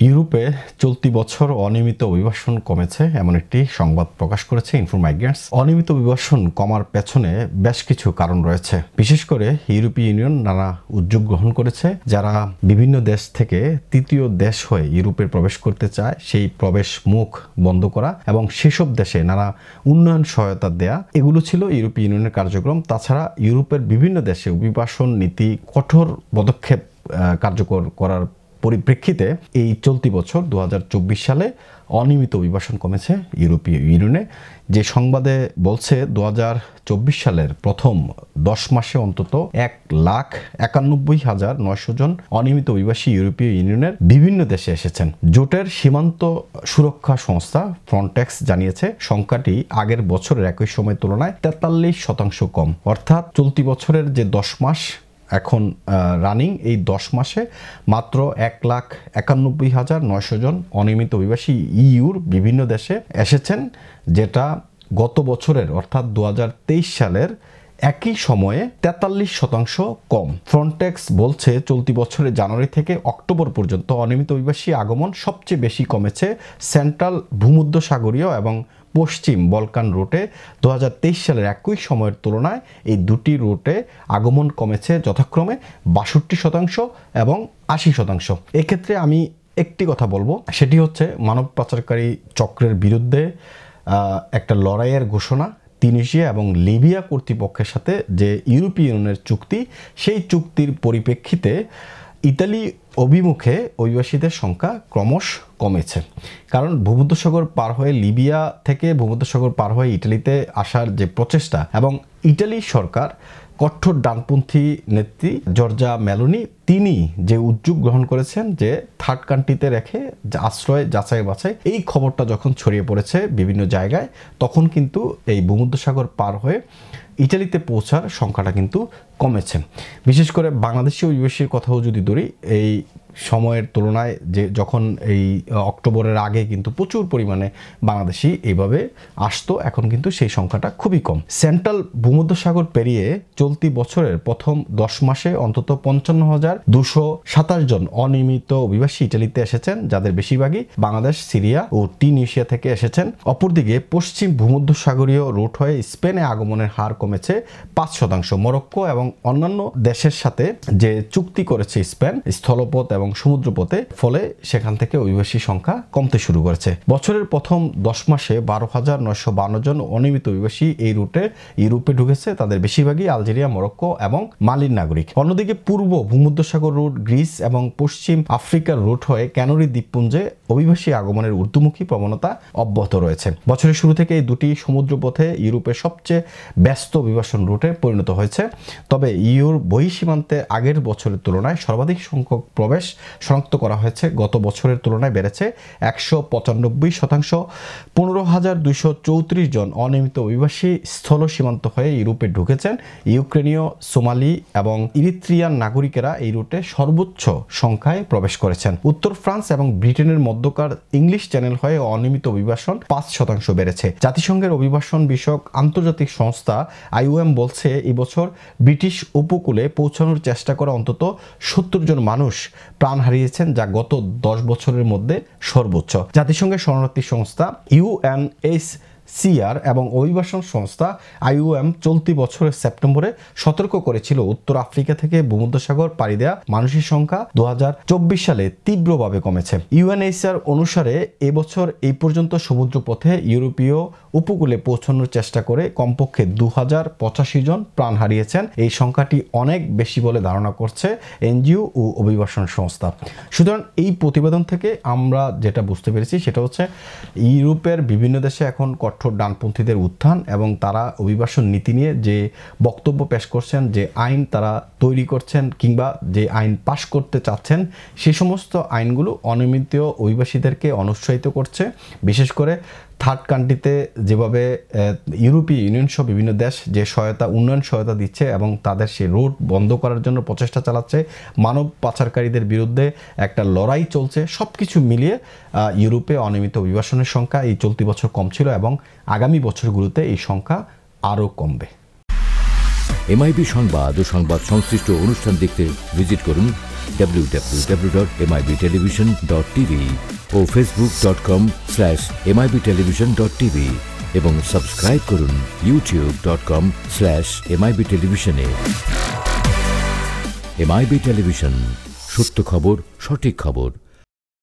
ইউরোপে চলতি বছর অনিয়মিত অভিবাসন কমেছে এমন একটি সংবাদ প্রকাশ করেছে ইনফোমাইগ্রেন্টস। অনিয়মিত অভিবাসন কমার পেছনে বেশ কিছু কারণ রয়েছে। বিশেষ করে ইউরোপীয় ইউনিয়ন নানা উদ্যোগ গ্রহণ করেছে। যারা বিভিন্ন দেশ থেকে তৃতীয় দেশ হয়ে ইউরোপে প্রবেশ করতে চায় সেই প্রবেশ মুখ বন্ধ করা এবং সেসব দেশে নানা উন্নয়ন সহায়তা দেয়া, এগুলো ছিল ইউরোপীয় ইউনিয়নের কার্যক্রম। তাছাড়া ইউরোপের বিভিন্ন দেশে অভিবাসন নীতি কঠোর পদক্ষেপ কার্যকর করার পরিপ্রেক্ষিতে এই চলতি বছর 2024 সালে অনিয়মিত অভিবাসন কমেছে ইউরোপীয় ইউনিয়নে। যে সংবাদে বলছে 2024 সালের প্রথম 10 মাসে অন্তত 1,91,900 জন অনিয়মিত অভিবাসী ইউরোপীয় ইউনিয়নের বিভিন্ন দেশে এসেছেন। জোটের সীমান্ত সুরক্ষা সংস্থা ফ্রন্টেক্স জানিয়েছে সংখ্যাটি আগের বছরের একই সময়ের তুলনায় 43% কম। অর্থাৎ চলতি বছরের যে 10 মাস এখন রানিং, এই 10 মাসে মাত্র 1,91,900 জন অনিয়মিত অভিবাসী ইউর বিভিন্ন দেশে এসেছেন, যেটা গত বছরের অর্থাৎ 2023 সালের একই সময়ে 43% কম। ফ্রন্টেক্স বলছে চলতি বছরের জানুয়ারি থেকে অক্টোবর পর্যন্ত অনিয়মিত অভিবাসী আগমন সবচেয়ে বেশি কমেছে সেন্ট্রাল ভূমধ্যসাগরীয় এবং পশ্চিম বলকান রুটে। 2023 সালের একই সময়ের তুলনায় এই দুটি রুটে আগমন কমেছে যথাক্রমে 62% এবং 80%। এক্ষেত্রে আমি একটি কথা বলবো, সেটি হচ্ছে মানব পাচারকারী চক্রের বিরুদ্ধে একটা লড়াইয়ের ঘোষণা তিউনিসিয়া এবং লিবিয়া কর্তৃপক্ষের সাথে যে ইউরোপীয় ইউনিয়নের চুক্তি, সেই চুক্তির পরিপ্রেক্ষিতে ইতালি অভিমুখে অভিবাসীদের সংখ্যা ক্রমশ কমেছে। কারণ ভূমধ্যসাগর পার হয়ে লিবিয়া থেকে ভূমধ্যসাগর পার হয়ে ইটালিতে আসার যে প্রচেষ্টা, এবং ইটালি সরকার কঠোর ডানপন্থী নেত্রী জর্জা মেলোনি তিনি যে উদ্যোগ গ্রহণ করেছেন যে থার্ড কান্ট্রিতে রেখে আশ্রয় যাচাই বাছাই, এই খবরটা যখন ছড়িয়ে পড়েছে বিভিন্ন জায়গায়, তখন কিন্তু এই ভূমধ্যসাগর পার হয়ে ইটালিতে পৌঁছার সংখ্যাটা কিন্তু কমেছে। বিশেষ করে বাংলাদেশি অভিবাসীর কথাও যদি ধরি, এই সময়ের তুলনায় যে যখন এই অক্টোবরের আগে কিন্তু প্রচুর পরিমাণে বাংলাদেশি এইভাবে আসতো, এখন কিন্তু সেই সংখ্যাটা খুবই কম। সেন্ট্রাল ভূমধ্যসাগর পেরিয়ে চলতি বছরের প্রথম 10 মাসে অন্তত 55,227 জন অনিয়মিত অভিবাসী ইটালিতে এসেছেন, যাদের বেশিরভাগই বাংলাদেশ, সিরিয়া ও টিউনিসিয়া থেকে এসেছেন। অপরদিকে পশ্চিম ভূমধ্যসাগরীয় রুট হয়ে স্পেনে আগমনের হার কমেছে 5%। মরক্কো এবং অন্যান্য দেশের সাথে যে চুক্তি করেছে স্পেন স্থলপথ এবং সমুদ্রপথে, ফলে সেখান থেকে অভিবাসী সংখ্যা কমতে শুরু করেছে। বছরের প্রথম 10 মাসে 12,952 জন অনিয়মিত অভিবাসী এই রুটে ইউরোপে ঢুকেছে, তাদের বেশিরভাগই আলজেরিয়া, মরক্কো এবং মালির নাগরিক। অন্যদিকে পূর্ব ভূমধ্যসাগর রুট, গ্রিস এবং পশ্চিম আফ্রিকার রুট হয়ে ক্যানারি দ্বীপপুঞ্জে অভিবাসী আগমনের ঊর্ধ্বমুখী প্রবণতা অব্যাহত রয়েছে। বছরের শুরু থেকে এই দুটি সমুদ্রপথে ইউরোপের সবচেয়ে ব্যস্ত অভিবাসন রুটে পরিণত হয়েছে। তবে ইউর বহিঃসীমান্তে আগের বছরের তুলনায় সর্বাধিক সংখ্যক প্রবেশ শনাক্ত করা হয়েছে। গত বছরের তুলনায় বেড়েছে 195%। 15,234 জন অনিয়মিত অভিবাসী স্থল সীমান্ত হয়ে ইউরোপে ঢুকেছেন। ইউক্রেনীয়, সোমালি এবং ইরিত্রিয়ান নাগরিকেরা এই রুটে সর্বোচ্চ সংখ্যায় প্রবেশ করেছেন। উত্তর ফ্রান্স এবং ব্রিটেনের মধ্যকার ইংলিশ চ্যানেল হয়ে অনিয়মিত অভিবাসন 5% বেড়েছে। জাতিসংঘের অভিবাসন বিষয়ক আন্তর্জাতিক সংস্থা IOM বলছে এবছর ব্রিটিশ উপকূলে পৌঁছানোর চেষ্টা করা অন্তত 70 জন মানুষ প্রাণ হারিয়েছেন, যা গত 10 বছরের মধ্যে সর্বোচ্চ। জাতিসংঘের শরণার্থী সংস্থা UNHCR এবং অভিবাসন সংস্থা IOM চলতি বছরের সেপ্টেম্বরে সতর্ক করেছিল উত্তর আফ্রিকা থেকে ভূমধ্যসাগর পাড়ি দেয়া মানুষের সংখ্যা 2024 সালে তীব্রভাবে কমেছে। UNHCR অনুসারে এবছর এই পর্যন্ত সমুদ্রপথে ইউরোপীয় উপকূলে পৌঁছানোর চেষ্টা করে কমপক্ষে 2,085 জন প্রাণ হারিয়েছেন। এই সংখ্যাটি অনেক বেশি বলে ধারণা করছে NGO ও অভিবাসন সংস্থা। সুতরাং এই প্রতিবেদন থেকে আমরা যেটা বুঝতে পেরেছি সেটা হচ্ছে ইউরোপের বিভিন্ন দেশে এখন কঠোর ডানপন্থীদের উত্থান, এবং তারা অভিবাসন নীতি নিয়ে যে বক্তব্য পেশ করছেন, যে আইন তারা তৈরি করছেন কিংবা যে আইন পাশ করতে চাচ্ছেন, সে সমস্ত আইনগুলো অনিয়মিত অভিবাসীদেরকে অনুৎসাহিত করছে। বিশেষ করে থার্ড কান্ট্রিতে যেভাবে ইউরোপীয় ইউনিয়ন সহ বিভিন্ন দেশ যে উন্নয়ন সহায়তা দিচ্ছে এবং তাদের সেই রুট বন্ধ করার জন্য প্রচেষ্টা চালাচ্ছে, মানব পাচারকারীদের বিরুদ্ধে একটা লড়াই চলছে, সব কিছু মিলিয়ে ইউরোপে অনিয়মিত অভিবাসনের সংখ্যা এই চলতি বছর কম ছিল এবং আগামী বছরগুলোতে এই সংখ্যা আরও কমবে। MIB সংবাদ ও সংবাদ সংশ্লিষ্ট অনুষ্ঠান দেখতে ভিজিট করুন www.mibtelevision.tv ও facebook.com/mibtelevision.tv এবং সাবস্ক্রাইব করুন youtube.com/mibtelevision এ। MIB টেলিভিশন, সত্য খবর, সঠিক খবর।